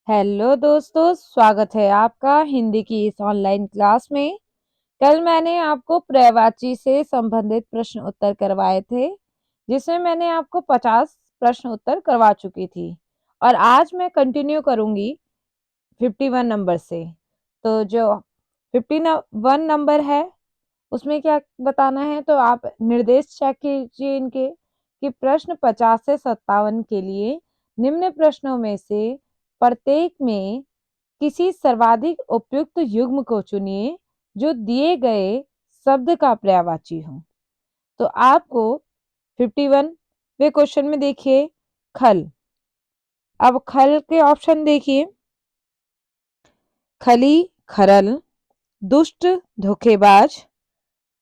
Hello दोस्तों, स्वागत है आपका हिंदी की इस ऑनलाइन क्लास में। कल मैंने आपको पर्यायवाची से संबंधित प्रश्न उत्तर करवाए थे, जिसमें मैंने आपको 50 प्रश्न उत्तर करवा चुकी थी और आज मैं कंटिन्यू करूंगी 51 नंबर से। तो जो 51 नंबर है उसमें क्या बताना है, तो आप निर्देश चेक कीजिए इनके कि प्रश्न 50 से 57 के लिए निम्न प्रश्नों में से प्रत्येक में किसी सर्वाधिक उपयुक्त युग्म को चुनिए जो दिए गए शब्द का पर्यायवाची हो। तो आपको 51वें क्वेश्चन में देखिए खल। अब खल के ऑप्शन देखिए, खली खरल, दुष्ट धोखेबाज,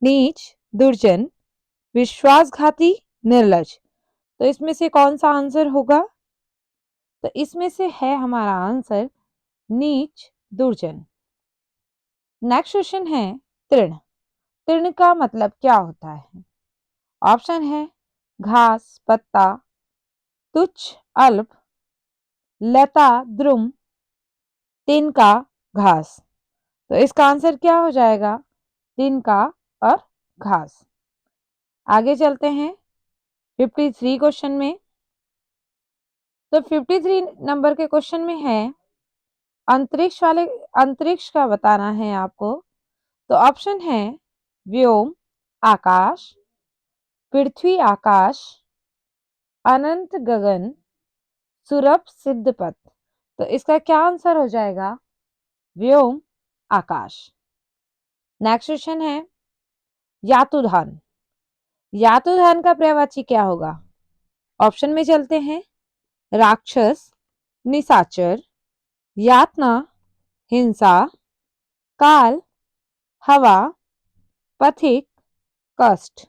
नीच दुर्जन, विश्वासघाती निर्लज। तो इसमें से कौन सा आंसर होगा? तो इसमें से है हमारा आंसर नीच दुर्जन। नेक्स्ट क्वेश्चन है तृण। तृण का मतलब क्या होता है? ऑप्शन है घास, पत्ता, तुच्छ, अल्प, लता, द्रुम, तिनका, घास। तो इसका आंसर क्या हो जाएगा? तिनका और घास। आगे चलते हैं 53 क्वेश्चन में। तो 53 नंबर के क्वेश्चन में है अंतरिक्ष का बताना है आपको। तो ऑप्शन है व्योम, आकाश, पृथ्वी आकाश, अनंत गगन, सुरभ सिद्ध पथ। तो इसका क्या आंसर हो जाएगा? व्योम आकाश। नेक्स्ट क्वेश्चन है यातुधान। यातुधान का पर्यायवाची क्या होगा? ऑप्शन में चलते हैं राक्षस, निशाचर, यातना, हिंसा, काल, हवा, पथिक, कष्ट।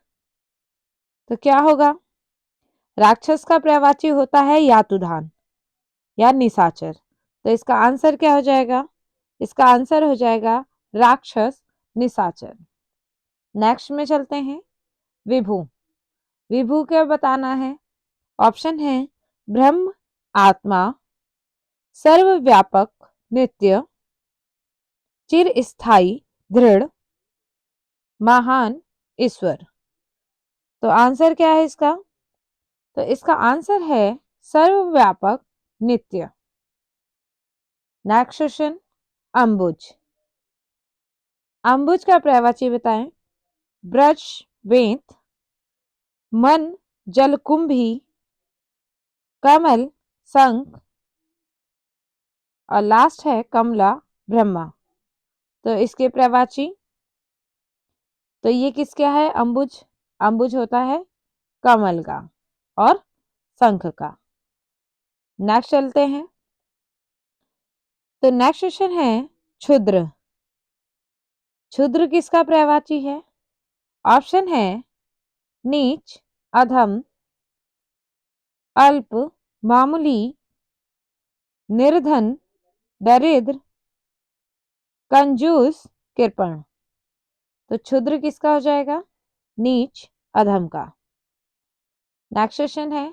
तो क्या होगा? राक्षस का पर्यायवाची होता है यातुधान या निशाचर। तो इसका आंसर क्या हो जाएगा? इसका आंसर हो जाएगा राक्षस, निशाचर। नेक्स्ट में चलते हैं विभु। विभु क्या बताना है? ऑप्शन है ब्रह्म, आत्मा, सर्वव्यापक, नित्य, चिरस्थायी, दृढ़, महान, ईश्वर। तो आंसर क्या है इसका? तो इसका आंसर है सर्वव्यापक, नित्य। नेक्स्ट क्वेश्चन अंबुज। अंबुज का पर्यायवाची बताएं। ब्रज, बेंत, मन, जलकुंभी, कमल, शंख और लास्ट है कमला, ब्रह्मा। तो इसके पर्यायवाची, तो ये किसका है? अंबुज। अंबुज होता है कमल का और शंख का। नेक्स्ट चलते हैं। तो नेक्स्ट क्वेश्चन है क्षुद्र। क्षुद्र किसका पर्यायवाची है? ऑप्शन है नीच, अधम, अल्प, मामूली, निर्धन, दरिद्र, कंजूस, कृपण। तो क्षुद्र किसका हो जाएगा? नीच, अधम का। नेक्स्ट क्वेश्चन है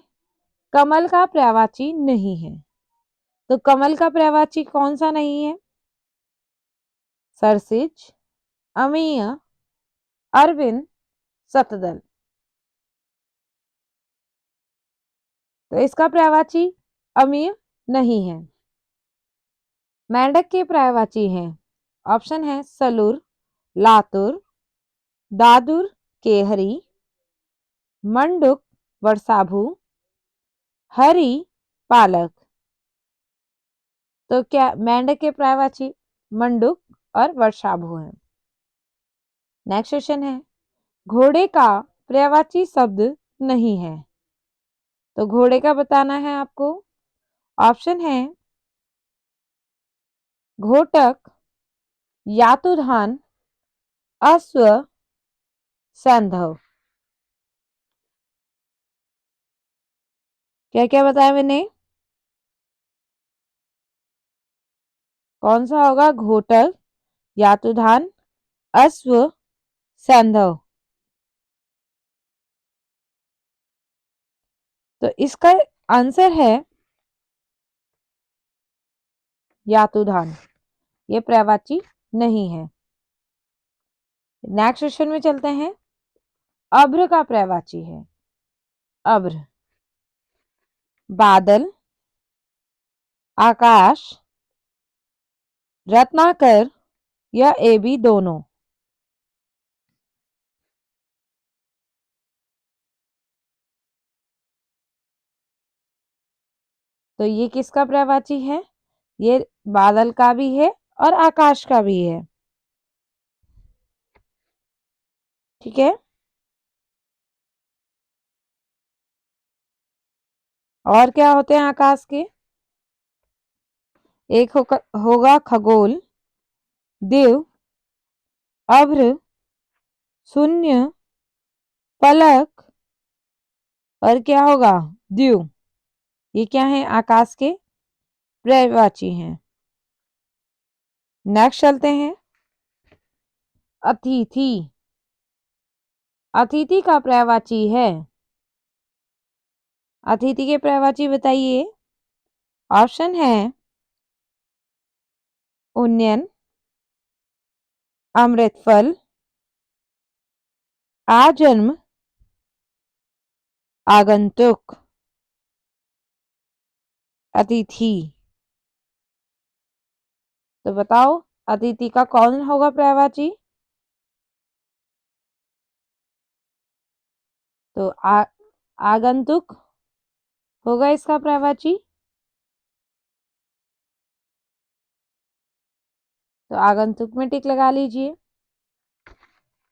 कमल का पर्यायवाची नहीं है। तो कमल का पर्यायवाची कौन सा नहीं है? सरसिज, अमीय, अरविंद, सतदल। तो इसका पर्यायवाची अमीय नहीं है। मेंढक के पर्यायवाची हैं। ऑप्शन है सलूर, लातुर, दादुर, केहरी, मंडुक, वर्षाभु, हरी, पालक। तो क्या मेंढक के पर्यायवाची मंडुक और वर्षाभु है। नेक्स्ट क्वेश्चन है घोड़े का पर्यायवाची शब्द नहीं है। तो घोड़े का बताना है आपको। ऑप्शन है घोटक, यातुधान, अश्व, सैंधव। क्या क्या बताया मैंने? कौन सा होगा? घोटक, यातुधान, अश्व, सैंधव। तो इसका आंसर है यातुधान, ये पर्यायवाची नहीं है। नेक्स्ट क्वेश्चन में चलते हैं। अभ्र का पर्यायवाची है। अभ्र, बादल, आकाश, रत्नाकर या ए बी दोनों। तो ये किसका पर्यायवाची है? ये बादल का भी है और आकाश का भी है। ठीक है, और क्या होते हैं आकाश के? एक होगा खगोल, दिव, अभ्र, शून्य, पलक और क्या होगा? द्यू। ये क्या है? आकाश के पर्यायवाची हैं। नेक्स्ट चलते हैं। अतिथि, अतिथि का पर्यायवाची है। अतिथि के पर्यायवाची बताइए। ऑप्शन है उन्नयन, अमृतफल, आजन्म, आगंतुक। अतिथि, तो बताओ अतिथि का कौन होगा पर्यायवाची? तो आगंतुक होगा इसका पर्यायवाची। तो आगंतुक में टिक लगा लीजिए।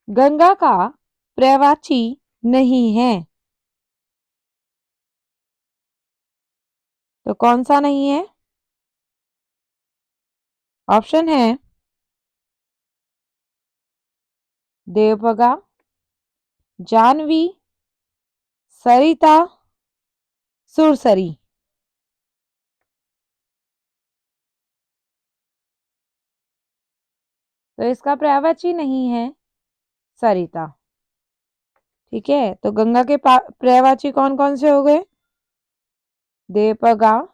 गंगा का पर्यायवाची नहीं है, तो कौन सा नहीं है? ऑप्शन है देवप्रयाग, जानवी, सरिता, सुरसरी। तो इसका पर्यायवाची नहीं है सरिता। ठीक है, तो गंगा के पर्यायवाची कौन कौन से हो गए? देवप्रयाग,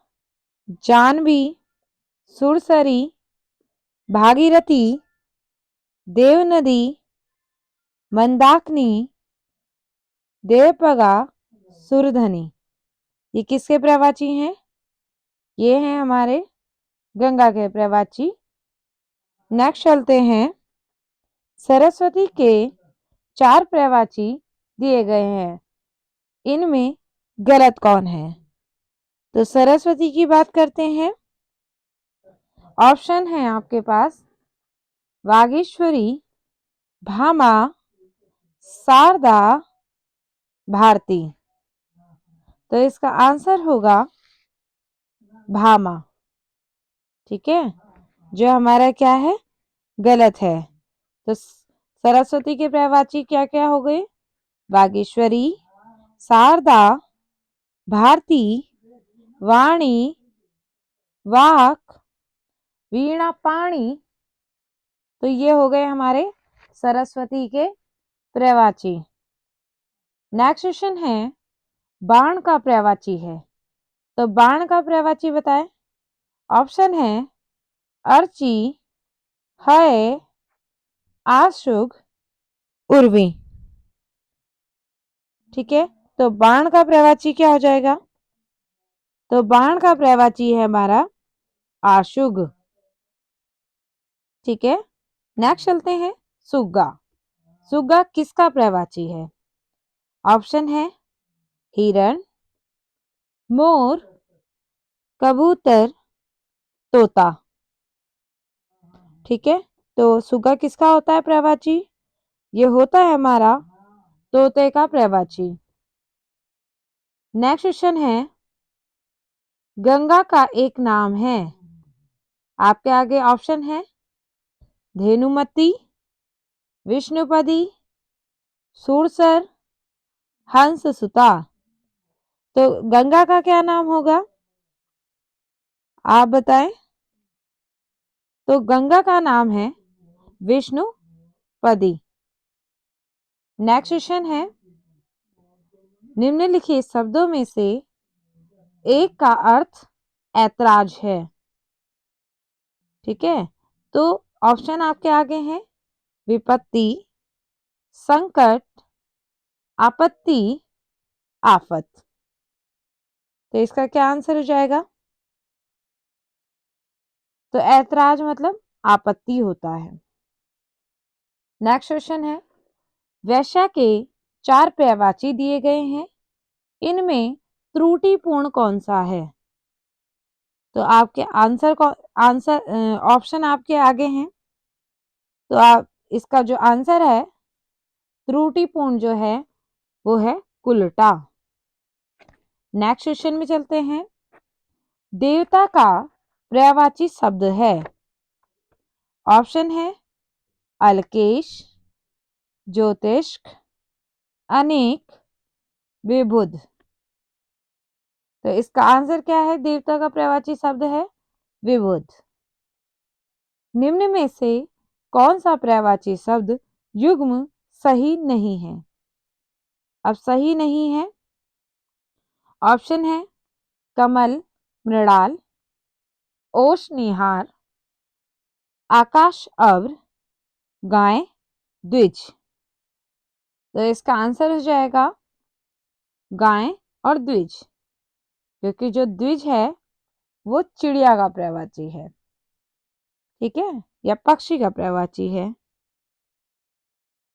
जानवी, सुरसरी, भागीरथी, देवनदी, मंदाकिनी, देवप्रयाग, सुरधनी। ये किसके पर्यायवाची हैं? ये हैं हमारे गंगा के पर्यायवाची। नेक्स्ट चलते हैं। सरस्वती के 4 पर्यायवाची दिए गए हैं, इनमें गलत कौन है? तो सरस्वती की बात करते हैं। ऑप्शन है आपके पास वागीश्वरी, भामा, शारदा, भारती। तो इसका आंसर होगा भामा। ठीक है, जो हमारा क्या है? गलत है। तो सरस्वती के पर्यायवाची क्या क्या हो गए? वागीश्वरी, शारदा, भारती, वाणी, वाक, वीणा पाणी। तो ये हो गए हमारे सरस्वती के पर्यायवाची। नेक्स्ट क्वेश्चन है, बाण का पर्यायवाची है। तो बाण का पर्यायवाची बताएं। ऑप्शन है अर्ची, है, आशुक, उर्वी। ठीक है, तो बाण का पर्यायवाची क्या हो जाएगा? तो बाण का पर्यायवाची है हमारा आशुग। ठीक है, नेक्स्ट चलते हैं। सुग्गा, सुग्गा किसका पर्यायवाची है? ऑप्शन है हिरण, मोर, कबूतर, तोता। ठीक है, तो सुग्गा किसका होता है पर्यायवाची? ये होता है हमारा तोते का पर्यायवाची। नेक्स्ट क्वेश्चन है, गंगा का एक नाम है। आपके आगे ऑप्शन है धेनुमती, विष्णुपदी, सुरसर, हंस सुता। तो गंगा का क्या नाम होगा? आप बताएं। तो गंगा का नाम है विष्णुपदी। नेक्स्ट क्वेश्चन है, निम्नलिखित शब्दों में से एक का अर्थ ऐतराज है। ठीक है, तो ऑप्शन आपके आगे हैं विपत्ति, संकट, आपत्ति, आफत। तो इसका क्या आंसर हो जाएगा? तो ऐतराज मतलब आपत्ति होता है। नेक्स्ट क्वेश्चन है, वैश्या के 4 पर्यायवाची दिए गए हैं, इनमें त्रुटिपूर्ण कौन सा है? तो आपके आंसर ऑप्शन आपके आगे हैं। तो आप इसका जो आंसर है त्रुटिपूर्ण जो है वो है कुलटा। नेक्स्ट क्वेश्चन में चलते हैं, देवता का पर्यायवाची शब्द है। ऑप्शन है अलकेश, ज्योतिष्क, अनेक, विबुध। तो इसका आंसर क्या है? देवता का पर्यायवाची शब्द है विबुध। निम्न में से कौन सा पर्यायवाची शब्द युग्म सही नहीं है? अब सही नहीं है, ऑप्शन है कमल, मृणाल, ओश निहार, आकाश अब्र, गाय, द्विज। तो इसका आंसर हो जाएगा गाय और द्विज, क्योंकि जो द्विज है वो चिड़िया का पर्यायवाची है, ठीक है, या पक्षी का पर्यायवाची है।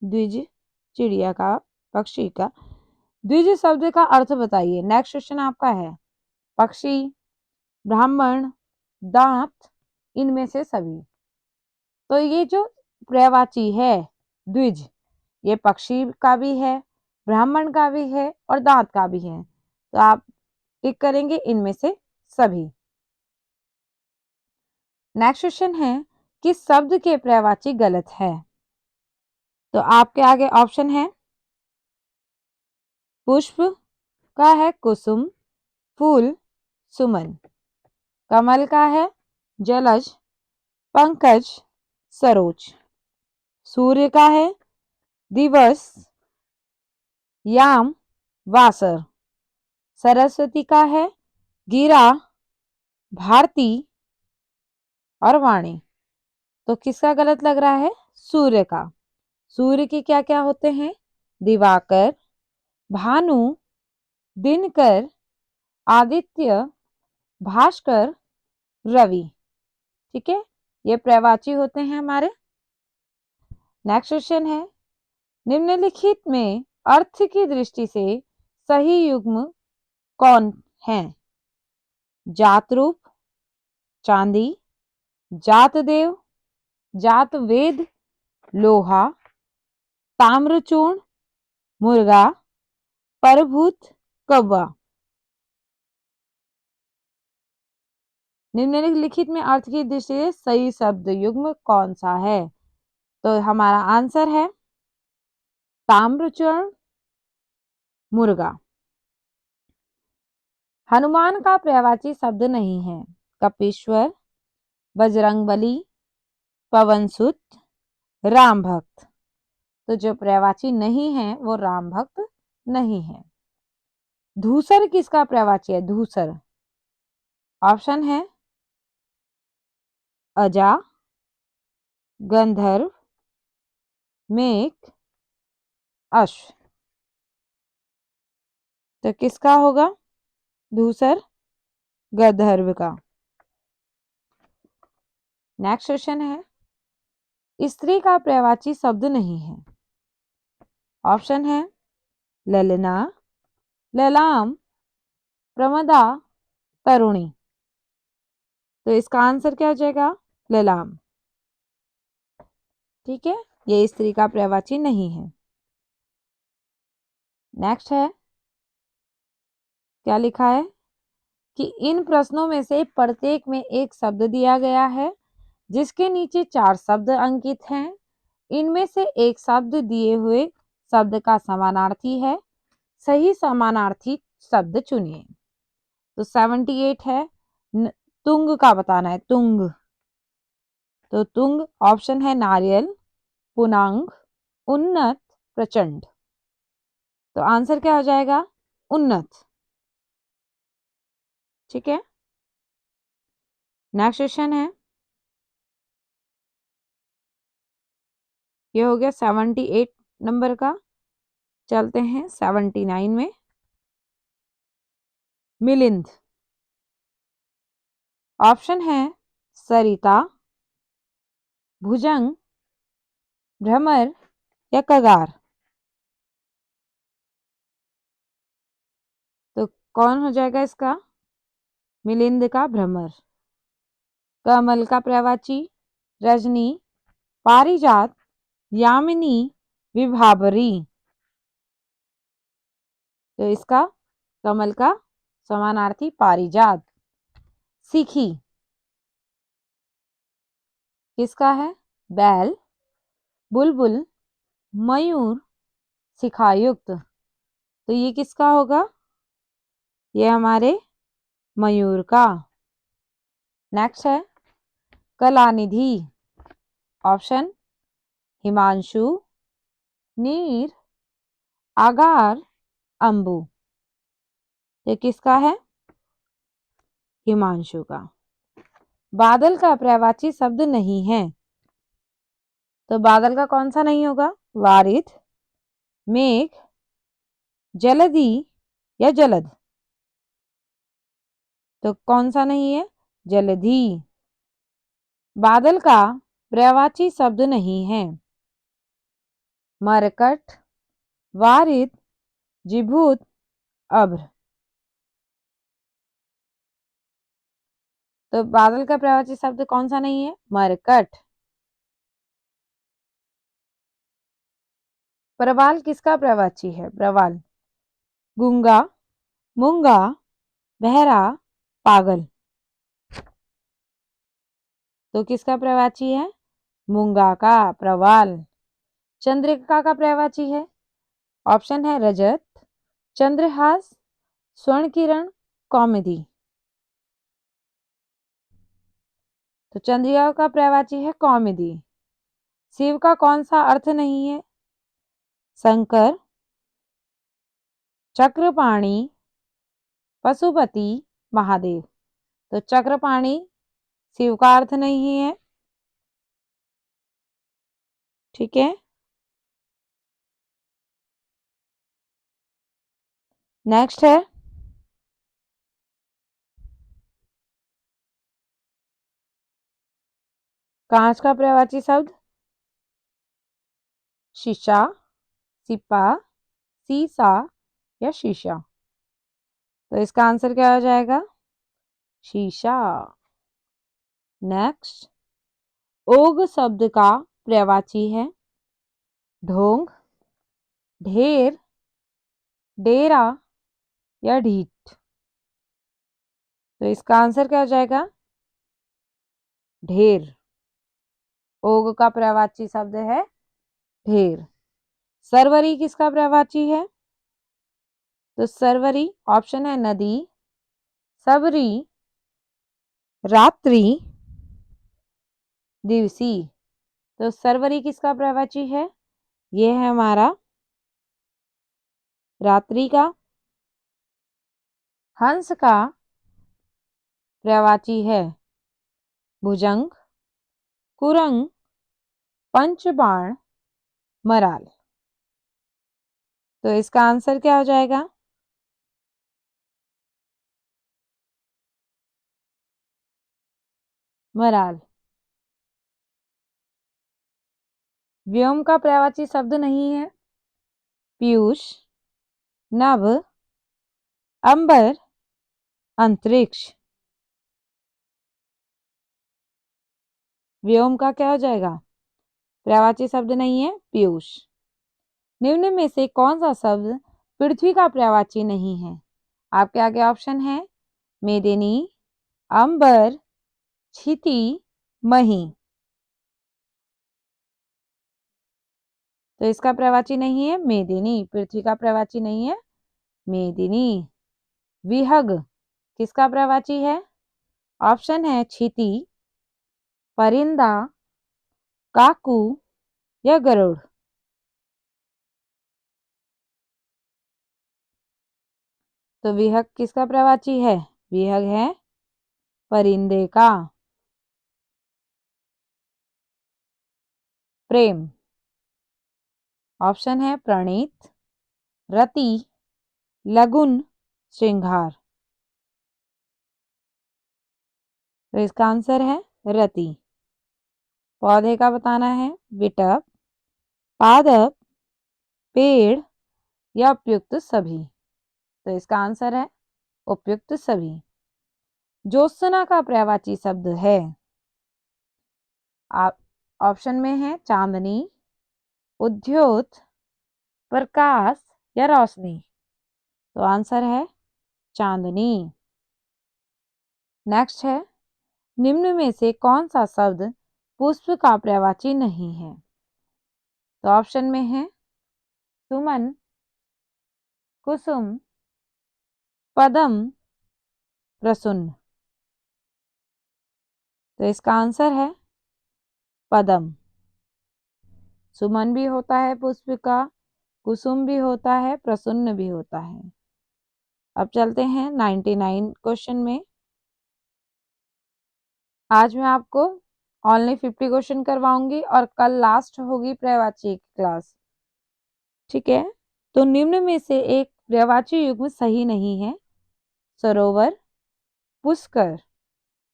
द्विज चिड़िया का, पक्षी का। द्विज शब्द का अर्थ बताइए। नेक्स्ट क्वेश्चन आपका है पक्षी, ब्राह्मण, दांत, इनमें से सभी। तो ये जो पर्यायवाची है द्विज, ये पक्षी का भी है, ब्राह्मण का भी है और दांत का भी है। तो आप टिक करेंगे इनमें से सभी। नेक्स्ट क्वेश्चन है किस शब्द के पर्यायवाची गलत है? तो आपके आगे ऑप्शन है पुष्प का है कुसुम, फूल सुमन, कमल का है जलज, पंकज, सरोज, सूर्य का है दिवस, याम, वासर, सरस्वती का है गिरा, भारती और वाणी। तो किसका गलत लग रहा है? सूर्य का। सूर्य के क्या क्या होते हैं? दिवाकर, भानु, दिनकर, आदित्य, भास्कर, रवि। ठीक है, ये पर्यायवाची होते हैं हमारे। नेक्स्ट क्वेश्चन है निम्नलिखित में अर्थ की दृष्टि से सही युग्म कौन है? जात रूप, चांदी, जात देव, जात वेद, लोहा, ताम्रचूर्ण, मुर्गा, परभूत, कौवा। निम्नलिखित में अर्थ की दृष्टि से सही शब्द युग्म कौन सा है? तो हमारा आंसर है ताम्रचूर्ण, मुर्गा। हनुमान का पर्यायवाची शब्द नहीं है। कपीश्वर, बजरंगबली, पवनसुत, राम भक्त। तो जो पर्यायवाची नहीं है वो राम भक्त नहीं है। धूसर किसका पर्यायवाची है? धूसर ऑप्शन है अजा, गंधर्व, मेघ, अश्व। तो किसका होगा धूसर? गंधर्व का। नेक्स्ट क्वेश्चन है स्त्री का पर्यायवाची शब्द नहीं है। ऑप्शन है ललना, ललाम, प्रमदा, तरुणी। तो इसका आंसर क्या हो जाएगा? ललाम। ठीक है, ये स्त्री का पर्यायवाची नहीं है। नेक्स्ट है क्या लिखा है कि इन प्रश्नों में से प्रत्येक में एक शब्द दिया गया है जिसके नीचे 4 शब्द अंकित हैं। इनमें से एक शब्द दिए हुए शब्द का समानार्थी है। सही समानार्थी शब्द चुनिए। तो 78 है तुंग का बताना है। तुंग, तो तुंग ऑप्शन है नारियल, पुनांग, उन्नत, प्रचंड। तो आंसर क्या हो जाएगा? उन्नत। ठीक है, नेक्स्ट क्वेश्चन है ये हो गया 78 नंबर का। चलते हैं 79 में। मिलिंद। ऑप्शन है सरिता, भुजंग, भ्रमर या कगार। तो कौन हो जाएगा इसका? मिलिंद का भ्रमर। कमल का प्रवाची रजनी, पारिजात, यामिनी, विभावरी। तो इसका कमल का समानार्थी पारिजात। सीखी किसका है? बैल, बुलबुल, मयूर, शिखायुक्त। तो ये किसका होगा? ये हमारे मयूर का। नेक्स्ट है कलानिधि। ऑप्शन हिमांशु, नीर, आगार, अंबु। ये किसका है? हिमांशु का। बादल का पर्यायवाची शब्द नहीं है। तो बादल का कौन सा नहीं होगा? वारिध, मेघ, जलधि या जलद। तो कौन सा नहीं है? जलधि। बादल का पर्यायवाची शब्द नहीं है। मरकट, वारिध, जिभूत, अभ्र। तो बादल का पर्यायवाची शब्द कौन सा नहीं है? मरकट। प्रवाल किसका पर्यायवाची है? प्रवाल गूंगा, मूंगा, बहरा, पागल। तो किसका पर्यायवाची है? मूंगा का प्रवाल। चंद्रिका का पर्यायवाची है। ऑप्शन है रजत, चंद्रहास, स्वर्ण किरण, कौमुदी। तो चंद्रिका का पर्यायवाची है कौमुदी। शिव का कौन सा अर्थ नहीं है? शंकर, चक्रपाणी, पशुपति, महादेव। तो चक्रपाणी शिव का अर्थ नहीं है। ठीक है। नेक्स्ट है कांच का पर्यायवाची शब्द शीशा, सिपा, सीसा या शीशा। तो इसका आंसर क्या हो जाएगा? शीशा। नेक्स्ट ओग शब्द का पर्यायवाची है ढोंग, ढेर, डेरा या ढीठ। तो इसका आंसर क्या हो जाएगा? ढेर। ओग का पर्यायवाची शब्द है ढेर। सरवरी किसका पर्यायवाची है? तो सरवरी ऑप्शन है नदी, सबरी, रात्रि, दिवसी। तो सरवरी किसका पर्यायवाची है? ये है हमारा रात्रि का। हंस का पर्यायवाची है भुजंग, कुरंग, पंचबाण, मराल। तो इसका आंसर क्या हो जाएगा? मराल। व्योम का पर्यायवाची शब्द नहीं है पीयूष, नभ, अंबर, अंतरिक्ष। व्योम का क्या हो जाएगा? पर्यायवाची शब्द नहीं है पीयूष। निम्न में से कौन सा शब्द पृथ्वी का पर्यायवाची नहीं है? आपके आगे ऑप्शन है मेदिनी, अंबर, क्षिति, मही। तो इसका पर्यायवाची नहीं है मेदिनी। पृथ्वी का पर्यायवाची नहीं है मेदिनी। विहग किसका पर्यायवाची है? ऑप्शन है क्षिति, परिंदा, काकू या गरुड़। तो विहग किसका पर्यायवाची है? विहग है परिंदे का। प्रेम ऑप्शन है प्रणीत, रति, लगुन, श्रृंगार। तो इसका आंसर है रति। पौधे का बताना है विटप, पादप, पेड़ या उपयुक्त सभी। तो इसका आंसर है उपयुक्त सभी। ज्योत्सना का पर्यायवाची शब्द है, आप ऑप्शन में है चांदनी, उद्योत, प्रकाश या रोशनी। तो आंसर है चांदनी। नेक्स्ट है, निम्न में से कौन सा शब्द पुष्प का पर्यायवाची नहीं है। तो ऑप्शन में है सुमन, कुसुम, पदम, प्रसन्न। तो इसका आंसर है पदम। सुमन भी होता है पुष्प का, कुसुम भी होता है, प्रसन्न भी होता है। अब चलते हैं 99 क्वेश्चन में। आज मैं आपको ओनली 50 क्वेश्चन करवाऊंगी और कल लास्ट होगी पर्यायवाची की क्लास। ठीक है, तो निम्न में से एक पर्यायवाची युग्म सही नहीं है। सरोवर, पुष्कर,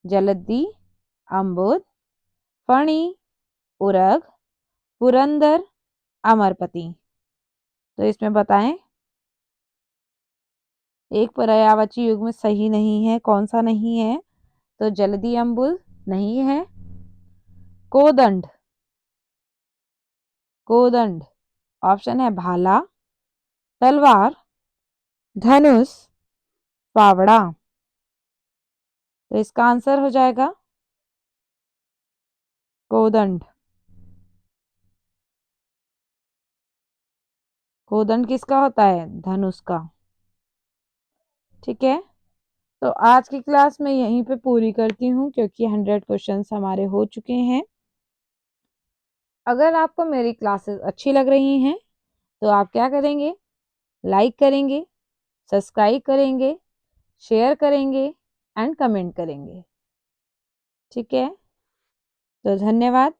जलधि, अम्बुद, फणी, उरग, पुरंदर, अमरपति। तो इसमें बताएं एक पर्यायवाची युग्म सही नहीं है, कौन सा नहीं है। तो जलधि अम्बुद नहीं है। कोदंड, कोदंड ऑप्शन है भाला, तलवार, धनुष, फावड़ा। तो इसका आंसर हो जाएगा कोदंड। कोदंड किसका होता है, धनुष का। ठीक है, तो आज की क्लास मैं यहीं पे पूरी करती हूँ क्योंकि 100 क्वेश्चंस हमारे हो चुके हैं। अगर आपको मेरी क्लासेस अच्छी लग रही हैं तो आप क्या करेंगे, लाइक करेंगे, सब्सक्राइब करेंगे, शेयर करेंगे एंड कमेंट करेंगे। ठीक है, तो धन्यवाद।